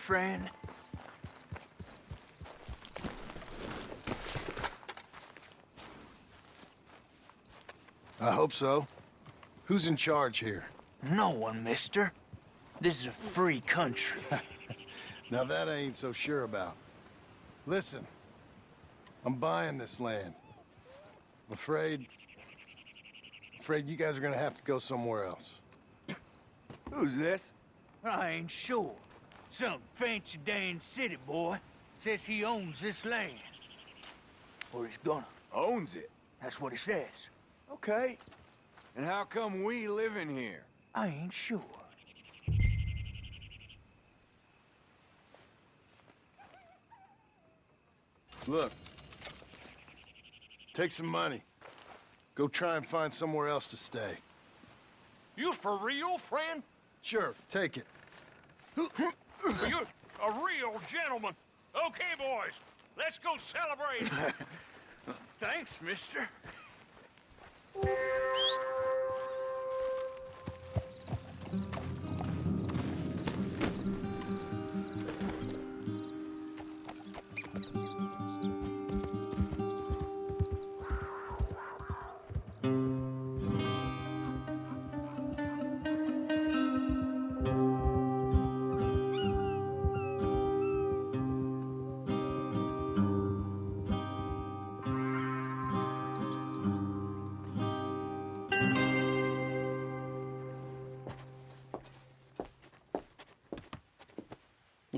friend? I hope so. Who's in charge here? No one, mister. This is a free country. Now that I ain't so sure about. Listen, I'm buying this land. I'm afraid you guys are gonna have to go somewhere else. Who's this? I ain't sure. Some fancy Dan city boy says he owns this land. Or he's gonna. Owns it. That's what he says. Okay. And how come we live in here? I ain't sure. Look. Take some money. Go try and find somewhere else to stay. You for real, friend? Sure, take it. You a real gentleman. Okay, boys, let's go celebrate. Thanks, mister.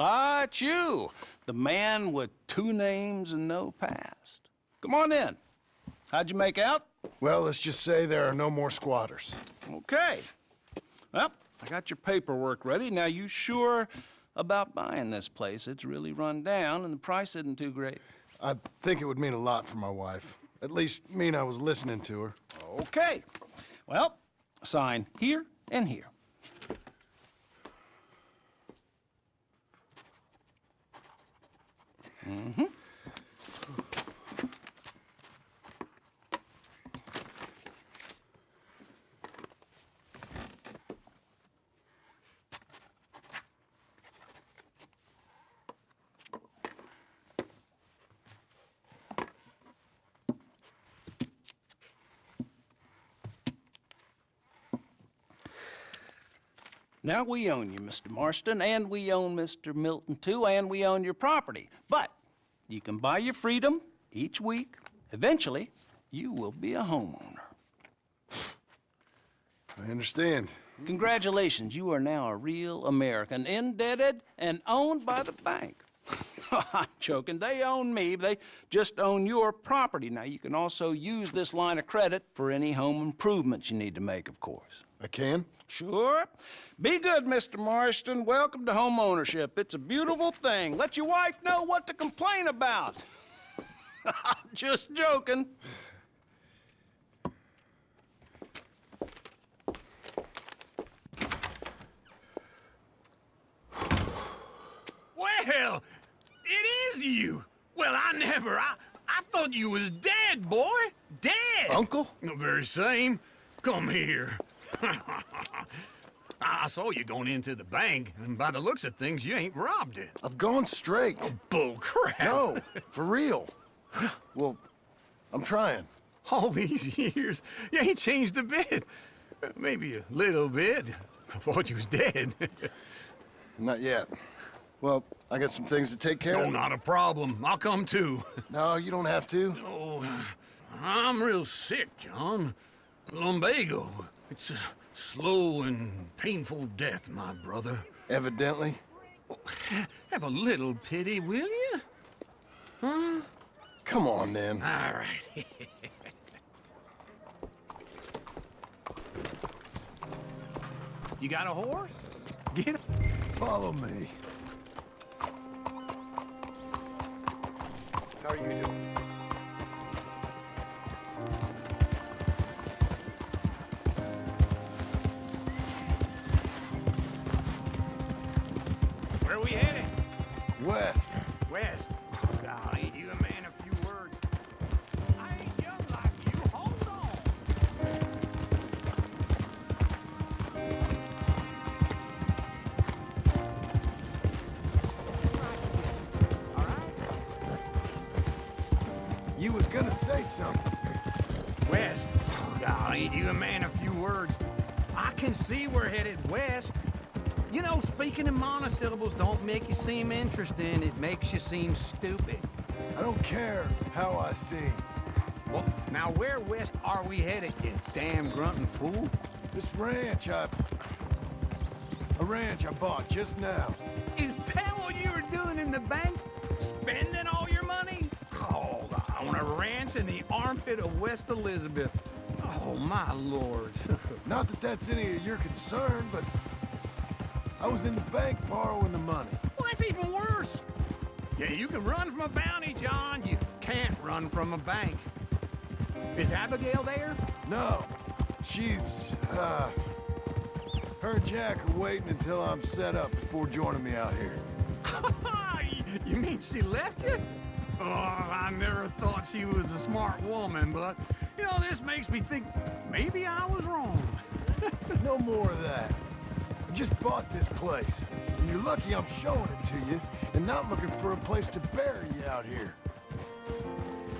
Ah, it's you, the man with 2 names and no past. Come on in. How'd you make out? Well, let's just say there are no more squatters. Okay. Well, I got your paperwork ready. Now, you sure about buying this place? It's really run down, and the price isn't too great. I think it would mean a lot for my wife. At least mean I was listening to her. Okay. Well, sign here and here. Mm-hmm. Now, we own you, Mr. Marston, and we own Mr. Milton, too, and we own your property. But you can buy your freedom each week. Eventually, you will be a homeowner. I understand. Congratulations, you are now a real American, indebted and owned by the bank. I'm joking. They own me. They just own your property. Now, you can also use this line of credit for any home improvements you need to make, of course. I can? Sure. Be good, Mr. Marston. Welcome to home ownership. It's a beautiful thing. Let your wife know what to complain about. I'm just joking. Well, it is you. Well, I thought you was dead, boy. Dead. Uncle? The very same. Come here. I saw you going into the bank, and by the looks of things, you ain't robbed it. I've gone straight. Bull crap. No, for real. Well, I'm trying. All these years, you ain't changed a bit. Maybe a little bit. I thought you was dead. Not yet. Well, I got some things to take care No, of. not a problem. I'll come too. No, you don't have to. Oh, I'm real sick, John. Lumbago. It's a slow and painful death, my brother. Evidently. Have a little pity, will you? Huh? Come on, then. All right. You got a horse? Get him. Follow me. How are you doing? Where are we heading? West. West. Golly, you a man of few words. I ain't young like you. Hold on. You was gonna say something. West? Oh, God, ain't you a man of few words? I can see we're headed west. You know, speaking in monosyllables don't make you seem interesting. It makes you seem stupid. I don't care how I see. Well, now where west are we headed, you damn grunting fool? This ranch a ranch I bought just now. Is that what you were doing in the bank? Spending all your money? Oh, on a ranch in the armpit of West Elizabeth. Oh, my lord. Not that that's any of your concern, but I was in the bank borrowing the money. Well, that's even worse. Yeah, you can run from a bounty, John. You can't run from a bank. Is Abigail there? No, she's, her and Jack are waiting until I'm set up before joining me out here. You mean she left you? Oh, I never thought she was a smart woman, but, you know, this makes me think maybe I was wrong. No more of that. I just bought this place, and you're lucky I'm showing it to you and not looking for a place to bury you out here.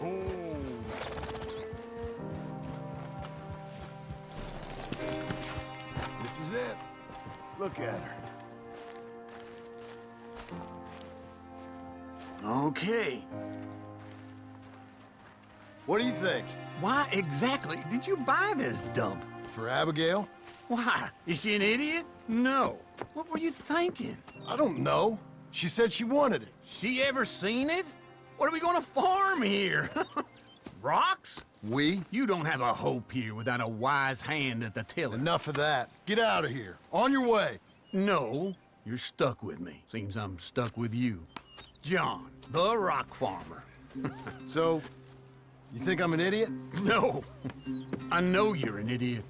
Oh. This is it. Look at her. Okay. What do you think? Why exactly did you buy this dump? For Abigail? Why? Is she an idiot? No. What were you thinking? I don't know. She said she wanted it. She ever seen it? What are we gonna farm here? Rocks? We? You don't have a hope here without a wise hand at the tiller. Enough of that. Get out of here. On your way. No, you're stuck with me. Seems I'm stuck with you. John, the rock farmer. So, you think I'm an idiot? No, I know you're an idiot.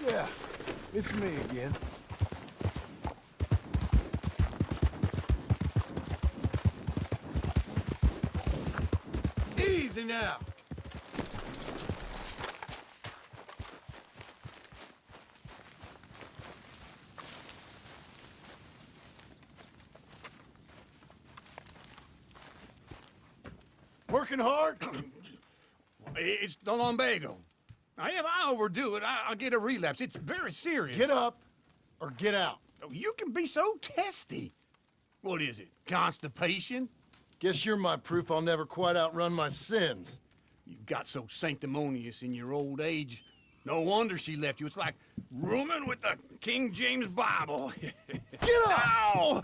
Yeah, it's me again. Easy now. Working hard? It's the lumbago. Now, if I overdo it, I'll get a relapse. It's very serious. Get up or get out. You can be so testy. What is it, constipation? Guess you're my proof I'll never quite outrun my sins. You got so sanctimonious in your old age. No wonder she left you. It's like rooming with the King James Bible. Get up! Ow!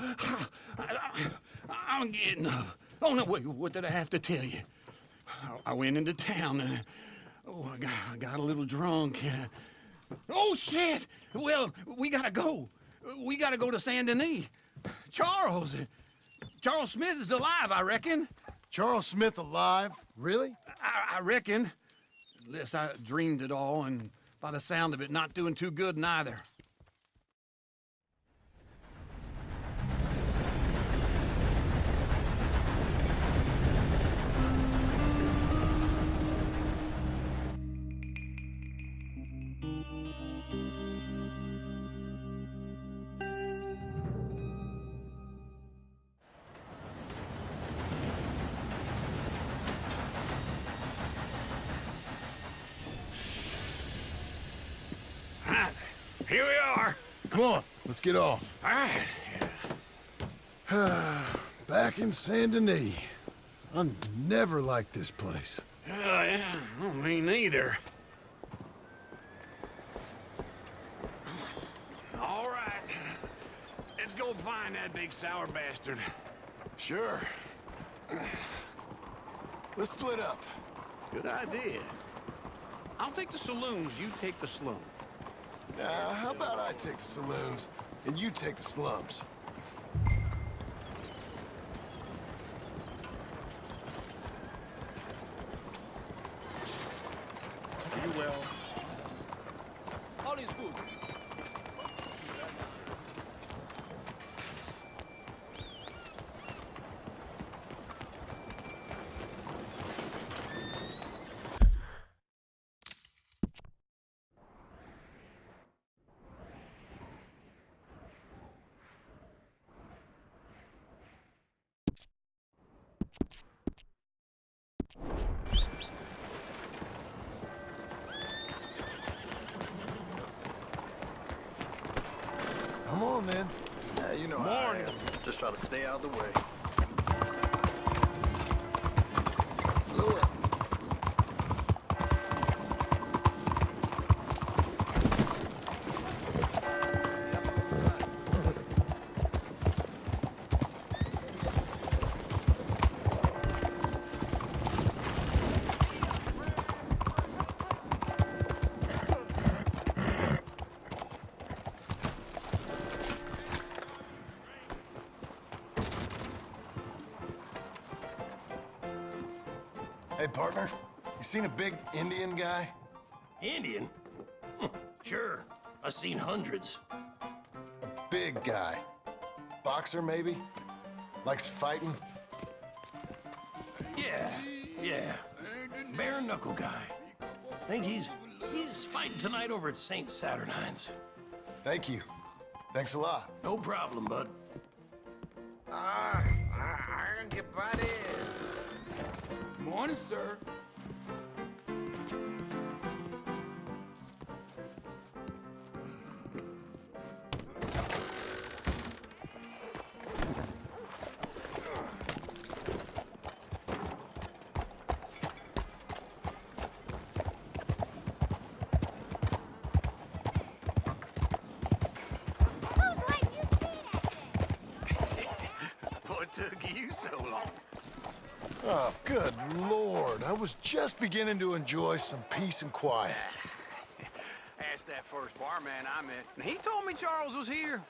I'm getting up. Oh, no, wait, what did I have to tell you? I went into town and... I got a little drunk. Oh, shit! Well, we gotta go. We gotta go to Saint Denis. Charles Smith is alive, I reckon. Charles Smith alive? Really? I reckon. Unless I dreamed it all, and by the sound of it, not doing too good neither. Here we are. Come on, let's get off. All right. Back in Saint Denis. I never liked this place. Yeah, well, me neither. All right. Let's go find that big sour bastard. Sure. Let's split up. Good idea. I'll take the saloons, you take the slum. Now, how about I take the saloons and you take the slums? You will. All is good. Come on, then. Yeah, you know how I am. Just try to stay out of the way. Slow it. Hey, partner, you seen a big Indian guy? Indian? Sure. I've seen hundreds. Big guy. Boxer, maybe? Likes fighting? Yeah. Bare knuckle guy. Think he's fighting tonight over at St. Saturnine's. Thank you. Thanks a lot. No problem, bud. I can get by there. Morning, sir. What took you so long? Oh, good Lord. I was just beginning to enjoy some peace and quiet. Asked that first barman I met, and he told me Charles was here.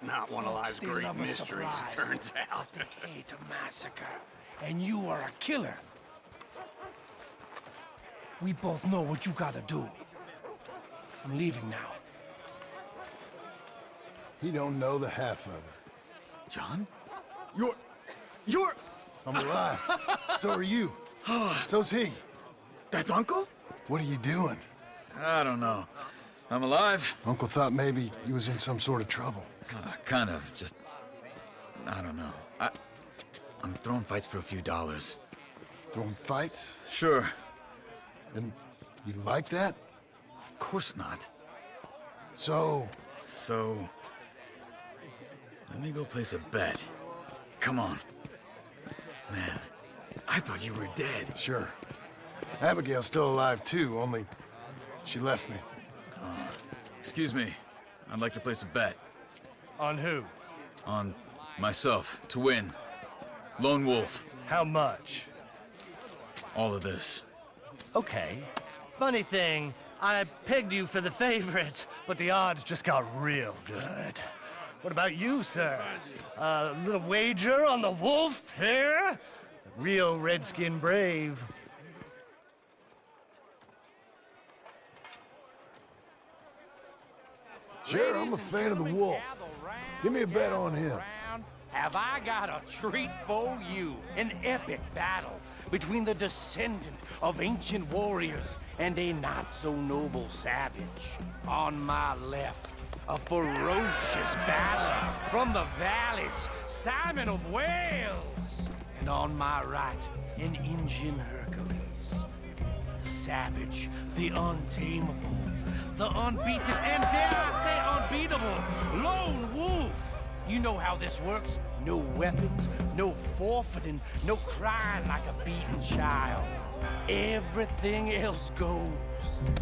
Not one of life's They great love a mysteries, surprise, turns out. But they hate a massacre, and you are a killer. We both know what you gotta do. I'm leaving now. He don't know the half of it. John? You're... I'm alive. So are you. So's he. That's Uncle? What are you doing? I don't know. I'm alive. Uncle thought maybe you was in some sort of trouble. Kind of. Just... I don't know. I'm throwing fights for a few dollars. Throwing fights? Sure. And you like that? Of course not. So... So... Let me go place a bet. Come on. Man, I thought you were dead. Sure. Abigail's still alive, too, only she left me. Excuse me. I'd like to place a bet. On who? On myself, to win. Lone Wolf. How much? All of this. Okay. Funny thing, I pegged you for the favorite, but the odds just got real good. What about you, sir? A little wager on the wolf here? Real redskin brave. Sure, I'm a fan of the wolf. Give me a bet on him. Have I got a treat for you? An epic battle between the descendant of ancient warriors and a not-so-noble savage. On my left, a ferocious battler from the valleys, Simon of Wales. And on my right, an Indian Hercules. The savage, the untamable, the unbeaten, and dare I say unbeatable, Lone Wolf. You know how this works. No weapons, no forfeiting, no crying like a beaten child. Everything else goes.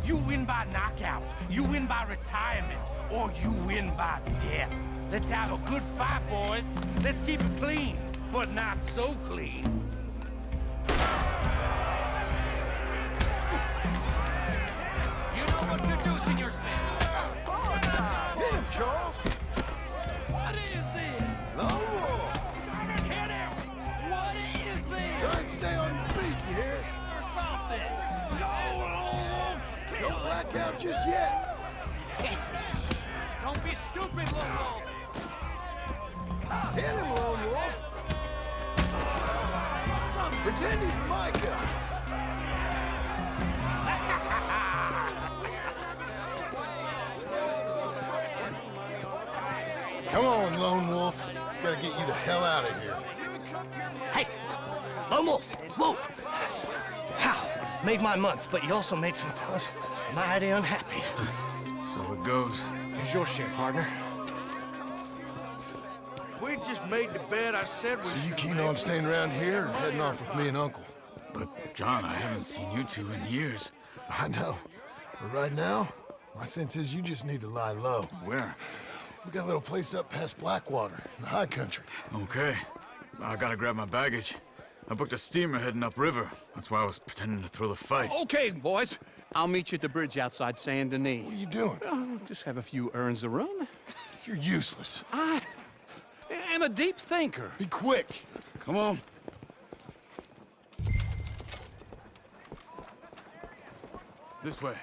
You win by knockout, you win by retirement, or you win by death. Let's have a good fight, boys. Let's keep it clean, but not so clean. You know what to do, Senor Smith. Hit him, Charles! What is this? Lone Wolf! Get out! What is this? Try and stay on your feet, you hear? Or something? Go, Lone Wolf! Don't black out just yet. Don't be stupid, Lone Wolf! Hit him, Lone Wolf! Pretend he's Micah! Come on, Lone Wolf. Gotta get you the hell out of here. Hey, Lone Wolf, whoa! How? Made my month, but you also made some fellas mighty unhappy. So it goes. Here's your share, partner. If we'd just made the bed I said we So you should keen make, on staying around here or heading off with me and Uncle? But, John, I haven't seen you two in years. I know. But right now, my sense is you just need to lie low. Where? We got a little place up past Blackwater, in the high country. Okay. I gotta grab my baggage. I booked a steamer heading upriver. That's why I was pretending to throw the fight. Okay, boys. I'll meet you at the bridge outside Saint Denis. What are you doing? Oh, just have a few errands to run. You're useless. I am a deep thinker. Be quick. Come on. This way.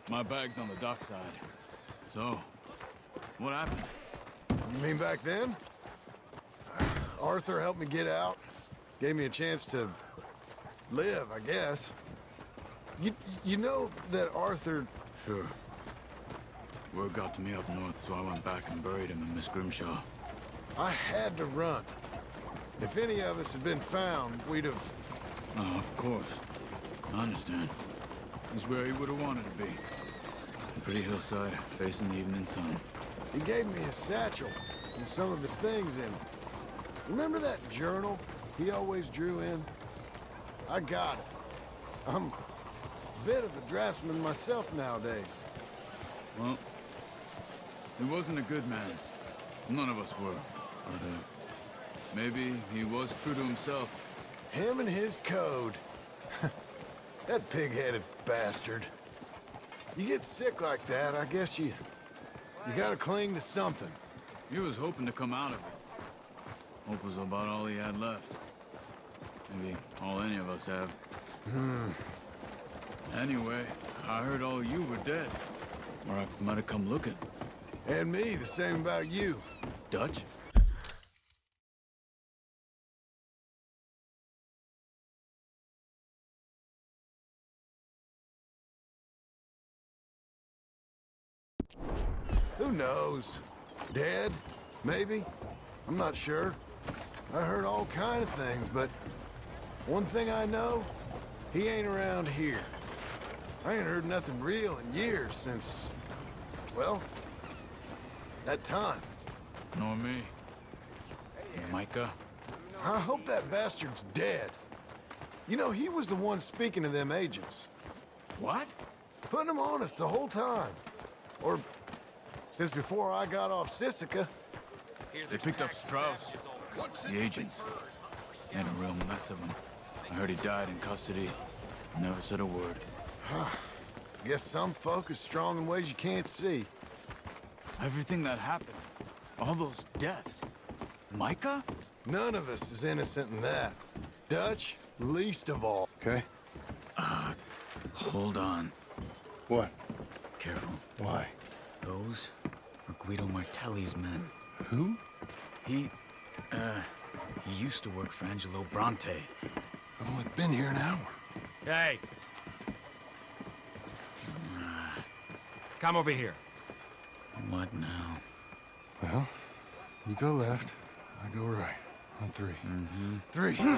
My bag's on the dockside. So, what happened? You mean back then? Arthur helped me get out. Gave me a chance to live, I guess. You know that Arthur... Sure. Word got to me up north, so I went back and buried him in Miss Grimshaw. I had to run. If any of us had been found, we'd have... Oh, of course. I understand. He's where he would have wanted to be. Pretty hillside, facing the evening sun. He gave me his satchel and some of his things in it. Remember that journal he always drew in? I got it. I'm a bit of a draftsman myself nowadays. Well, he wasn't a good man. None of us were. But, maybe he was true to himself. Him and his code. That pig-headed bastard. You get sick like that, I guess you gotta cling to something. He was hoping to come out of it. Hope was about all he had left. Maybe all any of us have. Anyway, I heard all you were dead. Or I might have come looking. And me, the same about you. Dutch? Who knows? Dead? Maybe? I'm not sure. I heard all kind of things, but one thing I know, he ain't around here. I ain't heard nothing real in years since, well, that time. Nor me. Micah? I hope that bastard's dead. You know, he was the one speaking to them agents. What? Putting them on us the whole time. Or since before I got off Sisika. They picked up Strauss. The agents. Made a real mess of him. I heard he died in custody. Never said a word. Guess some folk is strong in ways you can't see. Everything that happened. All those deaths. Micah? None of us is innocent in that. Dutch, least of all. Okay? Hold on. What? Careful. Why? Those are Guido Martelli's men. Who? He used to work for Angelo Bronte. I've only been here an hour. Hey. Come over here. What now? Well, you go left, I go right. On three. Three. You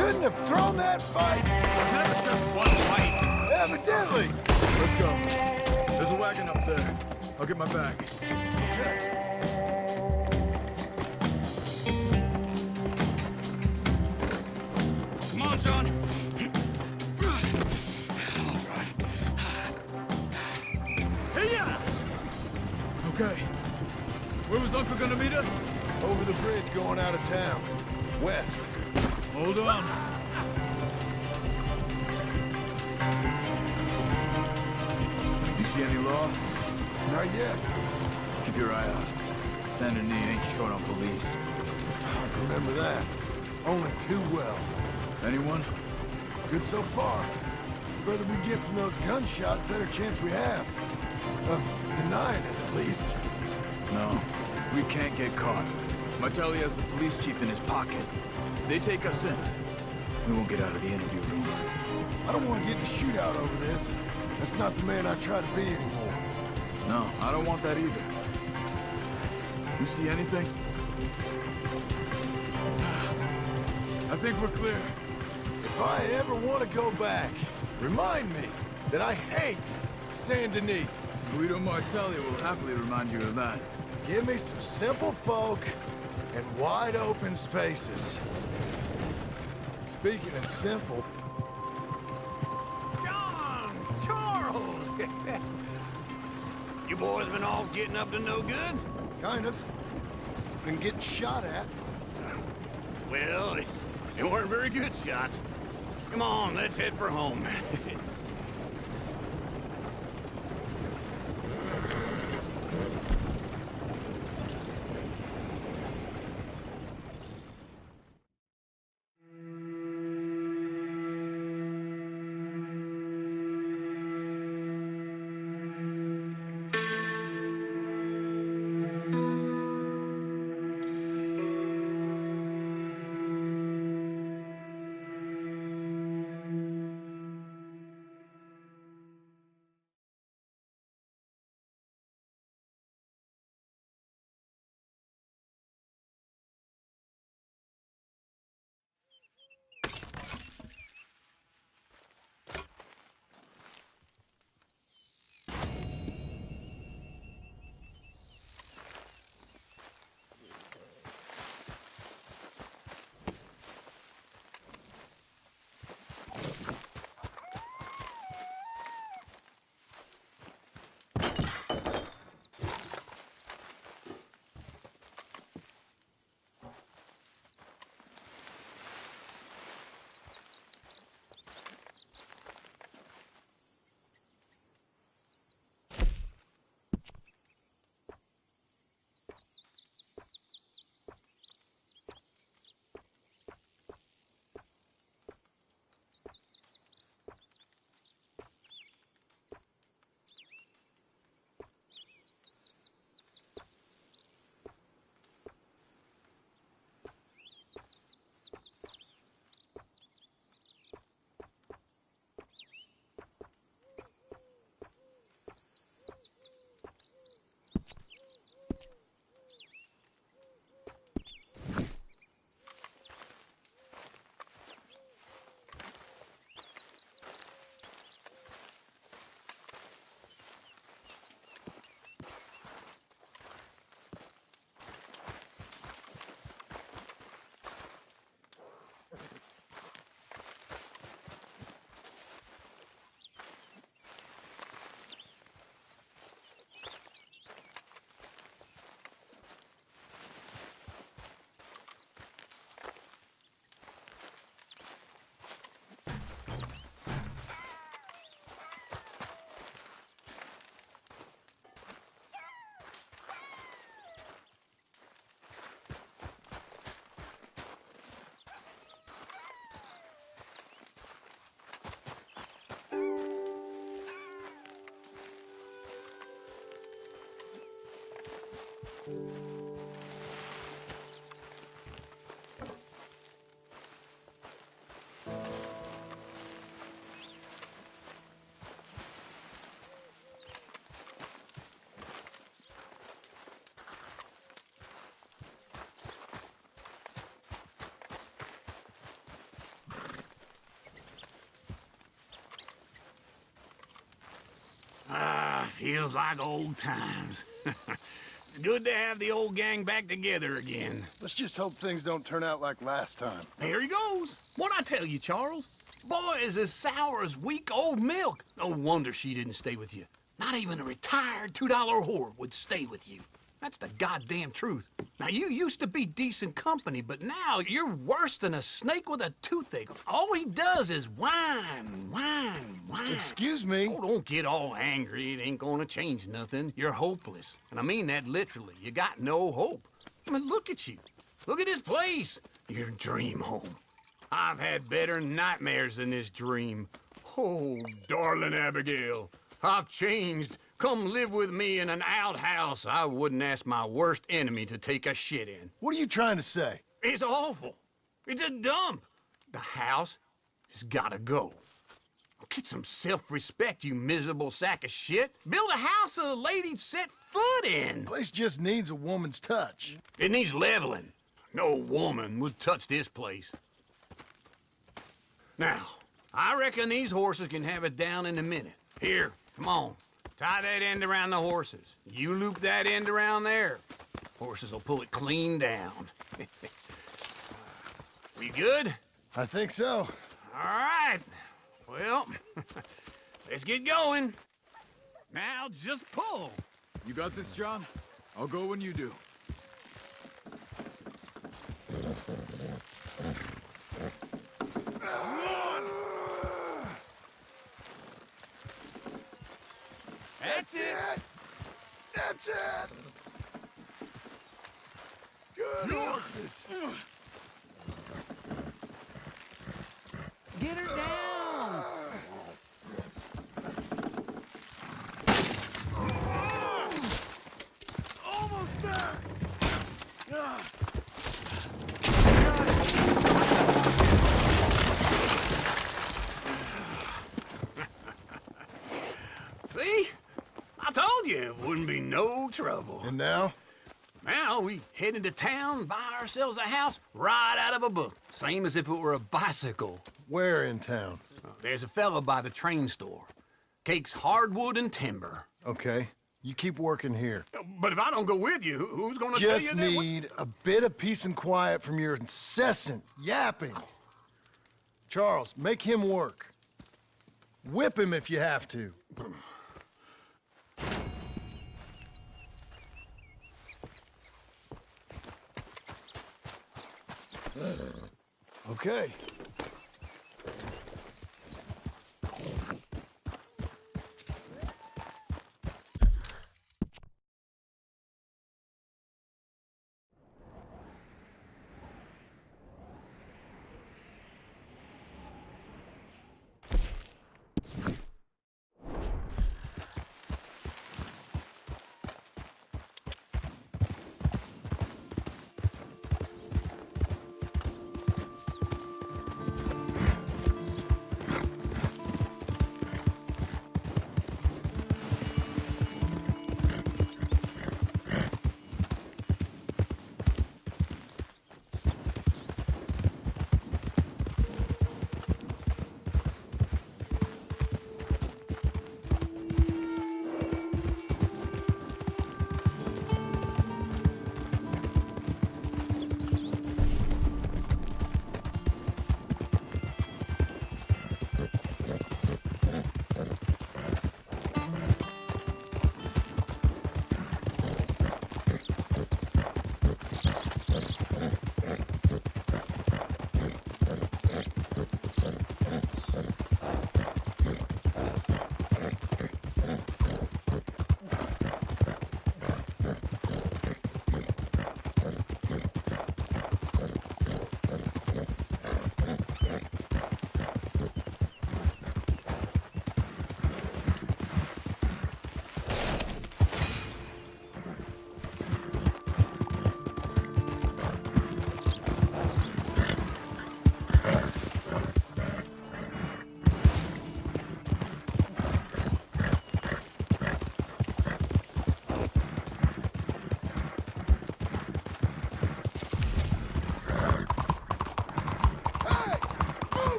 couldn't have thrown that fight? Never just one fight. Evidently. Let's go. There's a wagon up there. I'll get my bag. Okay. Come on, John. I'll drive. Hey-ya! Okay. Where was Uncle gonna meet us? Over the bridge going out of town. West. Hold on. You see any law? Not yet. Keep your eye out. Saint Denis ain't short on police. I remember that. Only too well. Anyone? Good so far. The further we get from those gunshots, better chance we have. Of denying it, at least. No. We can't get caught. Martelli has the police chief in his pocket. If they take us in, we won't get out of the interview room. I don't want to get in a shootout over this. That's not the man I try to be anymore. No, I don't want that either. You see anything? I think we're clear. If I ever want to go back, remind me that I hate Saint Denis. Guido Martelli will happily remind you of that. Give me some simple folk and wide open spaces. Speaking of simple, John! Charles! You boys been all getting up to no good? kind of. Been getting shot at. Well, they weren't very good shots. Come on, let's head for home. Feels like old times. It's good to have the old gang back together again. Let's just hope things don't turn out like last time. There he goes. What'd I tell you, Charles? Boy is as sour as weak old milk. No wonder she didn't stay with you. Not even a retired $2 whore would stay with you. That's the goddamn truth. Now, you used to be decent company, but now you're worse than a snake with a toothache. All he does is whine, whine, whine. Excuse me? Oh, don't get all angry. It ain't gonna change nothing. You're hopeless. And I mean that literally. You got no hope. I mean, look at you. Look at this place. Your dream home. I've had better nightmares than this dream. Oh, darling Abigail, I've changed. Come live with me in an outhouse I wouldn't ask my worst enemy to take a shit in. What are you trying to say? It's awful. It's a dump. The house has gotta go. Get some self-respect, you miserable sack of shit. Build a house a lady'd set foot in. Place just needs a woman's touch. It needs leveling. No woman would touch this place. Now, I reckon these horses can have it down in a minute. Here, come on. Tie that end around the horses. You loop that end around there. Horses will pull it clean down. We good? I think so. All right. Well, let's get going. Now just pull. You got this, John? I'll go when you do. That's it. That's it! Good horses! Get her down. Almost there! See? I told you it wouldn't be no trouble. And now? Now we head into town, buy ourselves a house right out of a book. Same as if it were a bicycle. Where in town? There's a fella by the train store. Cakes hardwood and timber. Okay, you keep working here. But if I don't go with you, who's gonna tell you Just that? need a bit of peace and quiet from your incessant yapping. Charles, make him work. Whip him if you have to. Okay.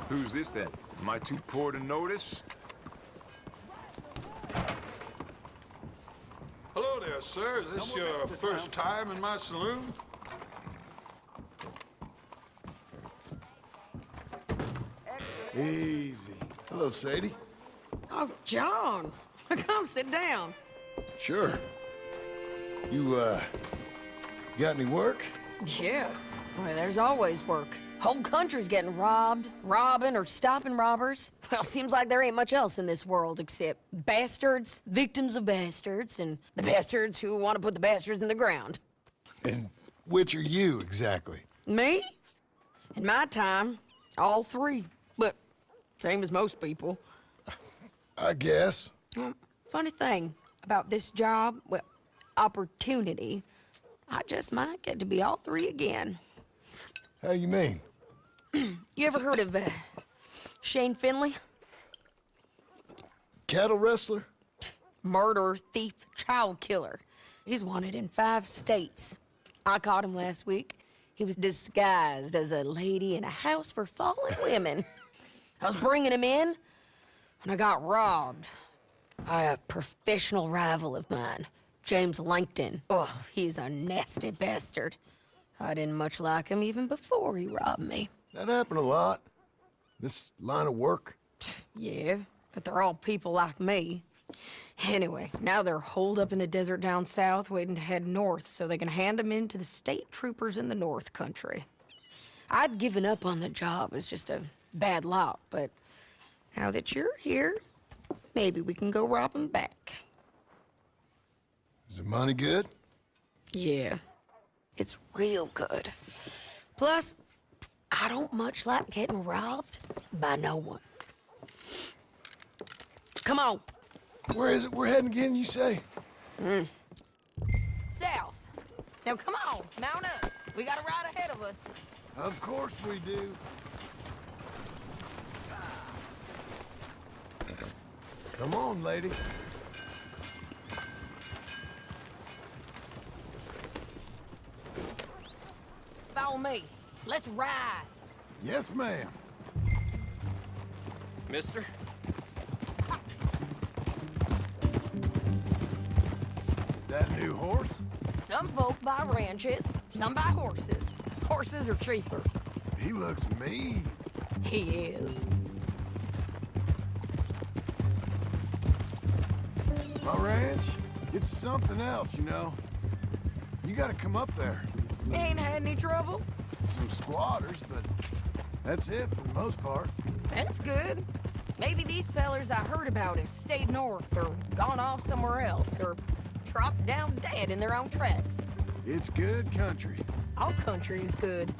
Who's this then? Am I too poor to notice? Hello there, sir. Is this your first time in my saloon? Easy. Hello, Sadie. Oh, John. Come sit down. Sure. You got any work? Yeah. Well, there's always work. Whole country's getting robbed, robbing, or stopping robbers. Well, seems like there ain't much else in this world except bastards, victims of bastards, and the bastards who want to put the bastards in the ground. And which are you, exactly? Me? In my time, all three. But same as most people. I guess. Funny thing about this job, well, opportunity, I just might get to be all three again. How you mean? You ever heard of Shane Finley? Cattle wrestler? Murderer, thief, child killer. He's wanted in 5 states. I caught him last week. He was disguised as a lady in a house for fallen women. I was bringing him in when I got robbed by a professional rival of mine, James Langton. Oh, he's a nasty bastard. I didn't much like him even before he robbed me. That happened a lot. This line of work. Yeah, but they're all people like me. Anyway, now they're holed up in the desert down south, waiting to head north so they can hand them in to the state troopers in the north country. I'd given up on the job as just a bad lot, but now that you're here, maybe we can go rob them back. Is the money good? Yeah, it's real good. Plus, I don't much like getting robbed by no one. Come on. Where is it we're heading again, you say? South. Now come on, mount up. We got a ride ahead of us. Of course we do. Come on, lady. Follow me. Let's ride. Yes, ma'am. Mister? That new horse? Some folk buy ranches, some buy horses. Horses are cheaper. He looks mean. He is. My ranch? It's something else, you know. You gotta come up there. Ain't had any trouble? Some squatters, but that's it for the most part. That's good. Maybe these fellers I heard about have stayed north or gone off somewhere else or dropped down dead in their own tracks. It's good country. All country is good.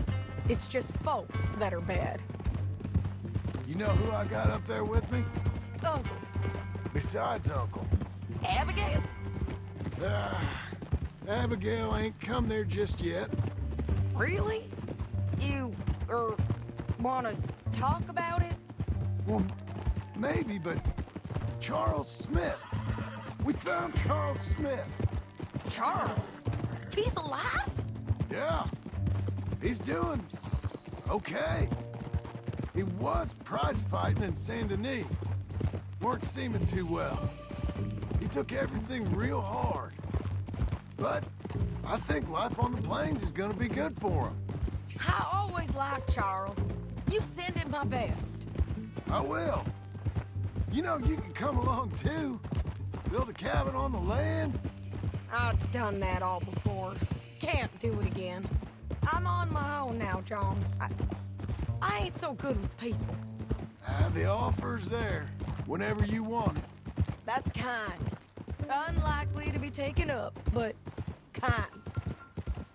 It's just folk that are bad. You know who I got up there with me? Uncle. Besides Uncle. Abigail? Abigail ain't come there just yet. Really? You, wanna talk about it? Well, maybe, but Charles Smith. We found Charles Smith. Charles? He's alive? Yeah. He's doing okay. He was prize fighting in Saint Denis. Weren't seeming too well. He took everything real hard. But I think life on the plains is gonna be good for him. I always liked Charles. You send him my best. I will. You know, you can come along too. Build a cabin on the land. I've done that all before. Can't do it again. I'm on my own now, John. I ain't so good with people. The offer's there whenever you want it. That's kind. Unlikely to be taken up, but kind.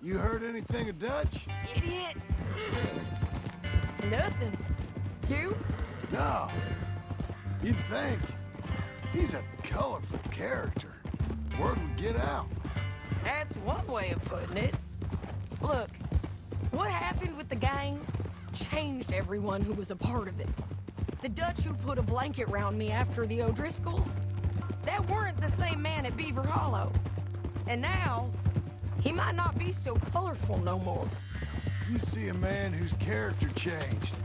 You heard anything of Dutch? Idiot. Nothing. You? No. You'd think. He's a colorful character. Word would get out. That's one way of putting it. Look, what happened with the gang changed everyone who was a part of it. The Dutch who put a blanket round me after the O'Driscolls, that weren't the same man at Beaver Hollow. And now, he might not be so colorful no more. You see a man whose character changed.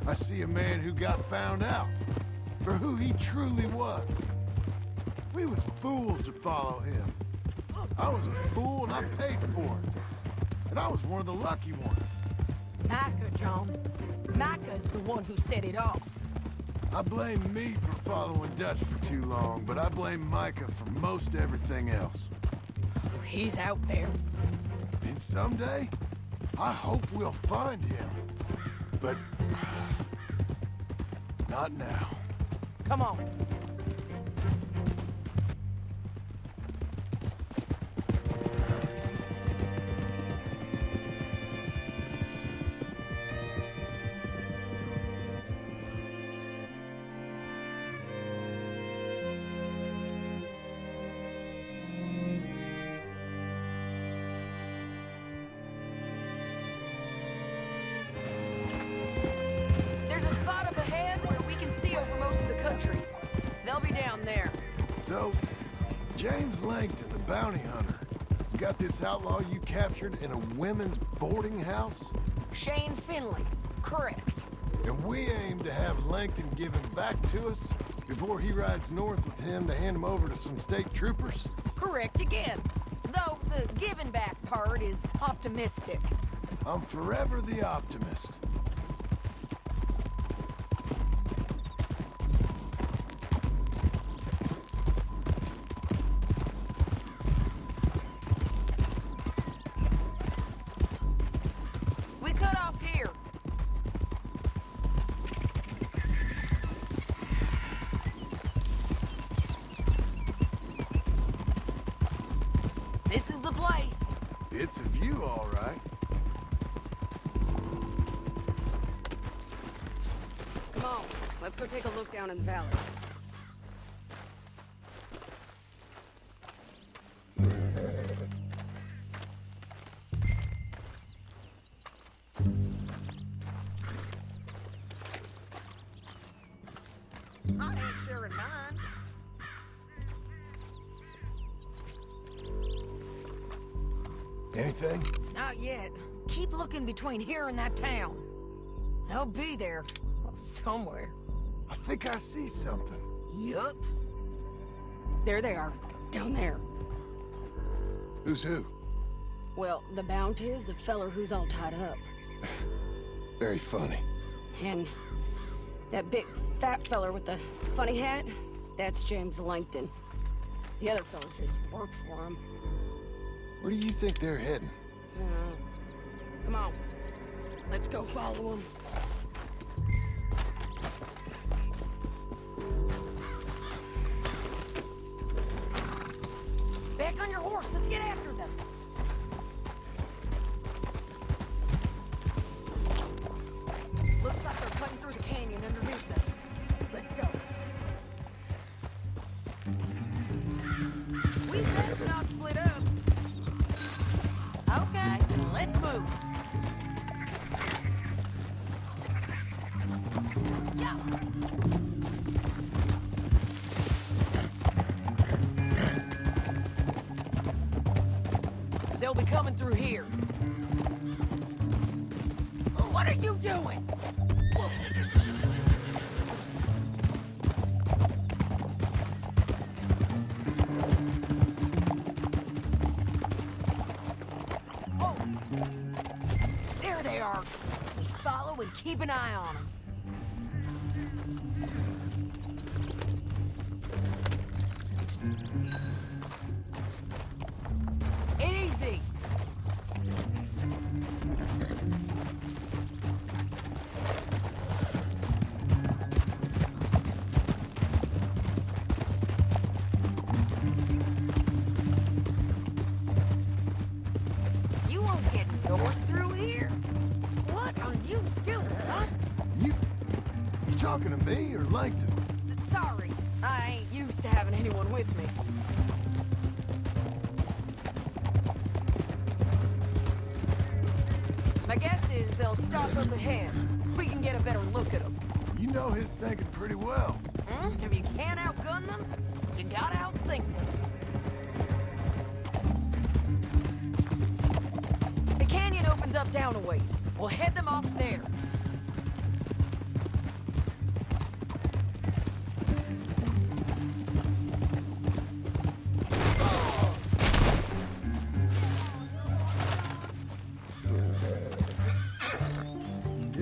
I see a man who got found out for who he truly was. We was fools to follow him. I was a fool and I paid for it. And I was one of the lucky ones. Micah, John. Micah's the one who set it off. I blame me for following Dutch for too long, but I blame Micah for most everything else. He's out there. And someday, I hope we'll find him. But not now. Come on. There's a spot up ahead where we can see over most of the country. They'll be down there. So, James Langton, the bounty hunter, has got this outlaw you captured in a women's boarding house? Shane Finley. Correct. And we aim to have Langton give him back to us before he rides north with him to hand him over to some state troopers? Correct again. Though the giving back part is optimistic. I'm forever the optimist. We cut off here. This is the place. It's a view, all right. Come on, let's go take a look down in the valley. I ain't sharing mine. Anything? Not yet. Keep looking between here and that town. They'll be there. Somewhere. I think I see something. Yup. There they are. Down there. Who's who? Well, the Bounty is the feller who's all tied up. Very funny. And that big fat feller with the funny hat, that's James Langton. The other fellas just worked for him. Where do you think they're heading? Come on. Let's go follow them. Back on your horse. Let's get after them. Looks like they're cutting through the canyon underneath us. Let's go. We best not split up. Okay, let's move. Yeah. They'll be coming through here. What are you doing? Oh, there they are. We follow and keep an eye on them. Easy. You won't get north through here. What are you doing, huh? You talking to me or Langton? Sorry, I ain't used to having anyone with me. My guess is they'll stop up ahead. We can get a better look at them. You know his thinking pretty well. If you can't outgun them, you gotta outthink them. The canyon opens up down a ways. We'll head them off there.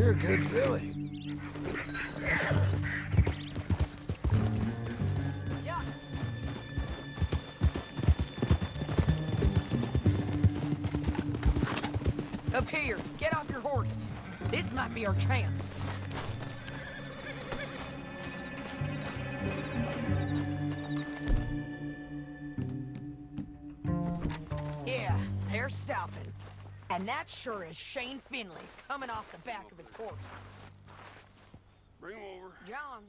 You're a good filly. Up here, get off your horse. This might be our chance. Yeah, they're stopping. And that sure is Shane Finley coming off the back of his horse. Bring him over. John.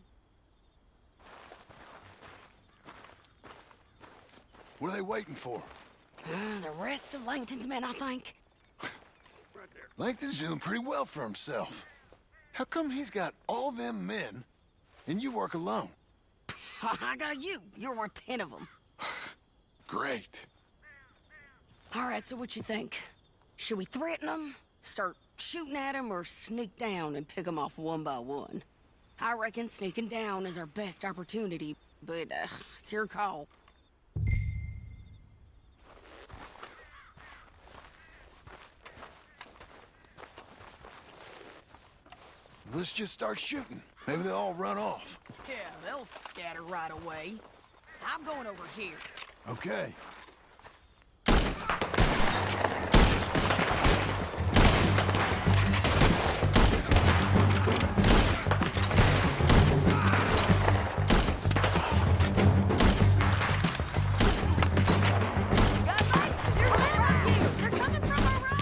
What are they waiting for? The rest of Langton's men, I think. Langton's doing pretty well for himself. How come he's got all them men, and you work alone? I got you. You're worth 10 of them. Great. All right, so what you think? Should we threaten them, start shooting at them, or sneak down and pick them off one by one? I reckon sneaking down is our best opportunity, but it's your call. Let's just start shooting. Maybe they'll all run off. Yeah, they'll scatter right away. I'm going over here. Okay. Got lights! There's men right here! They're coming from our right!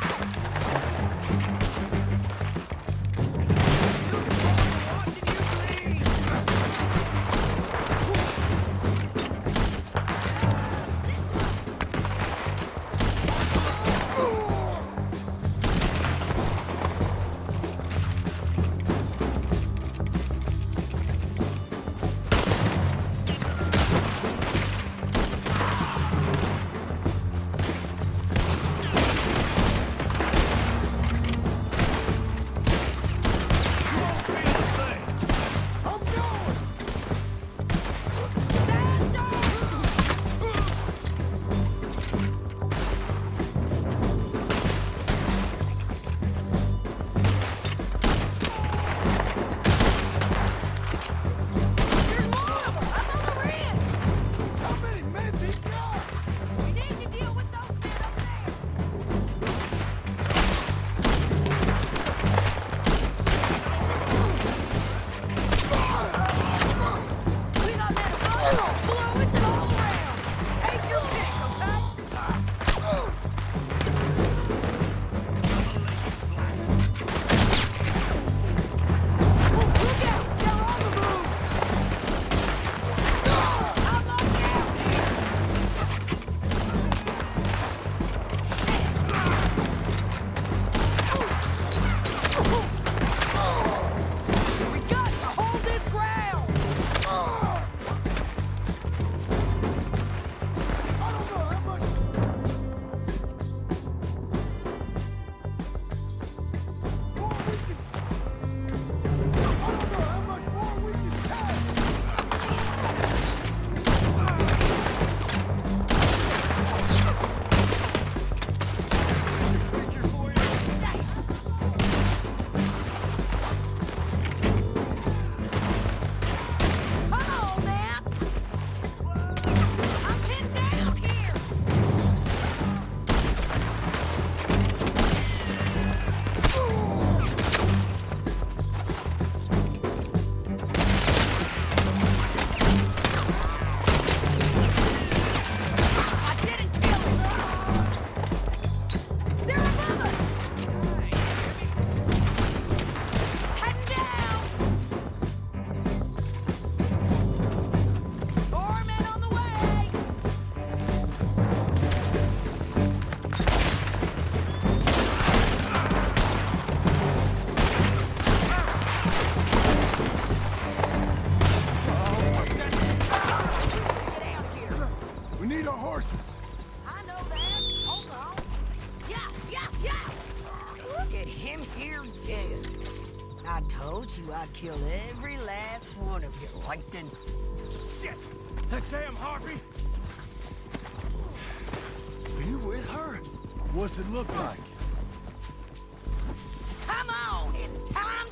I told you I'd kill every last one of you, Langton. Shit! That damn harpy! Are you with her? What's it look like? Come on, it's time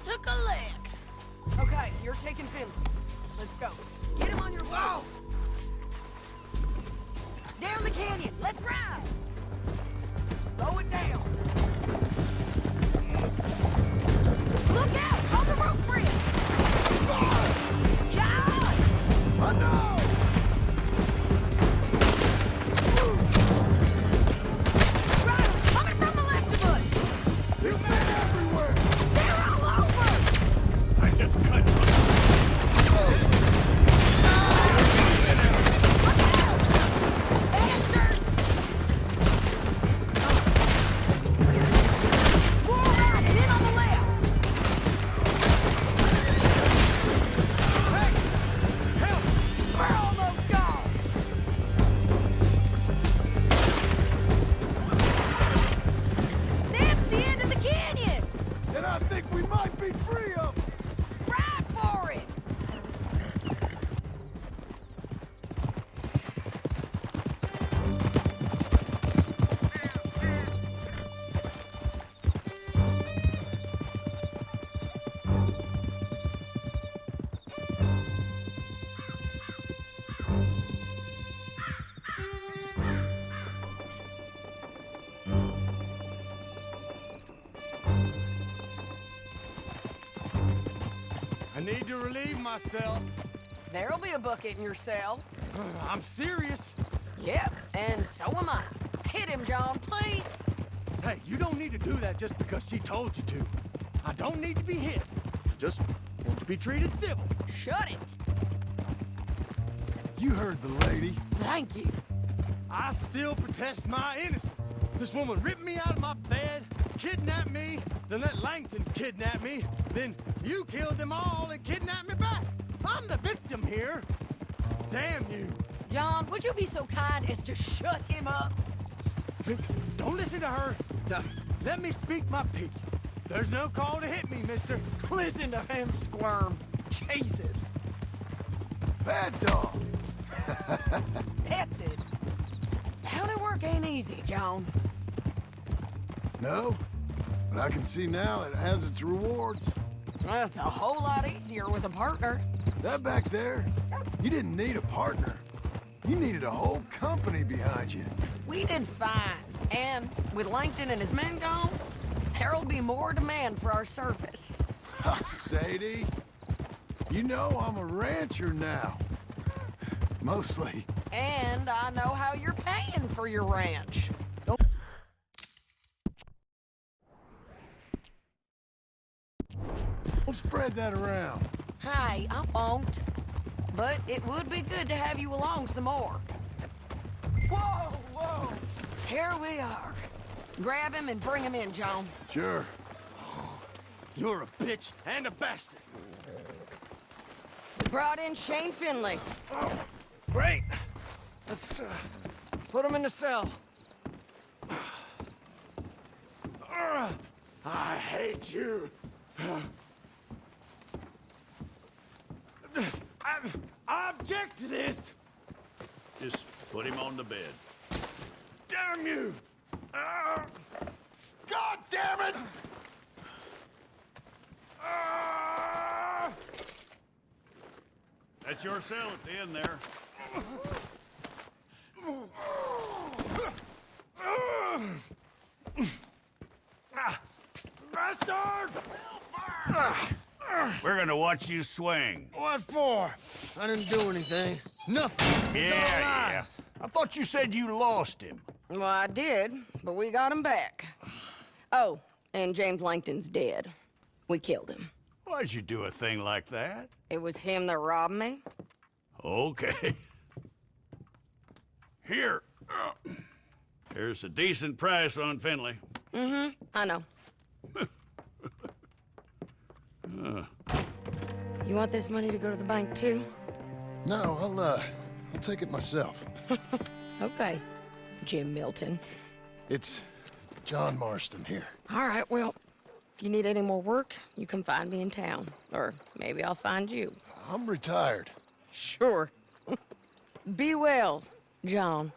you're taking Finley. Let's go. Get him on your wall. Down the canyon. Let's ride. Slow it down. Look out! On the rope bridge! John! I know! Riders coming from the left of us! There's men everywhere! They're all over! I just cut. Bastards! More riders in on the left! We're almost gone! That's the end of the canyon! And I think we might be free of them! Ride for it! I need to relieve myself. There'll be a bucket in your cell. I'm serious. Yep, and so am I. Hit him, John, please. Hey, you don't need to do that just because she told you to. I don't need to be hit. Just want to be treated civil. Shut it. You heard the lady. Thank you. I still protest my innocence. This woman ripped me out of my bed, kidnapped me, then let Langton kidnap me, then you killed them all and kidnapped me back. I'm the victim here. Damn you. John, would you be so kind as to shut him up? Don't listen to her. Now, let me speak my piece. There's no call to hit me, mister. Listen to him squirm. Jesus. Bad dog. That's it. County work ain't easy, John. No, but I can see now it has its rewards. That's a whole lot easier with a partner. That back there, you didn't need a partner. You needed a whole company behind you. We did fine. And with Langton and his men gone, there'll be more demand for our service. Sadie, you know I'm a rancher now. Mostly. And I know how you're paying for your ranch. Don't spread that around. Hey, I won't. But it would be good to have you along some more. Whoa, whoa! Here we are. Grab him and bring him in, John. Sure. You're a bitch and a bastard. We brought in Shane Finley. Great. Let's put him in the cell. I hate you. I object to this. Just put him on the bed. Damn you! God damn it! That's your cell at the end there. Bastard! We're gonna watch you swing. What for? I didn't do anything. Nothing. Yeah. I thought you said you lost him. Well, I did, but we got him back. Oh, and James Langton's dead. We killed him. Why'd you do a thing like that? It was him that robbed me. Okay. Here. Here's a decent price on Finley. Mm-hmm, I know. You want this money to go to the bank, too? No, I'll take it myself. Okay, Jim Milton. It's John Marston here. All right, well, if you need any more work, you can find me in town. Or maybe I'll find you. I'm retired. Sure. Be well, John.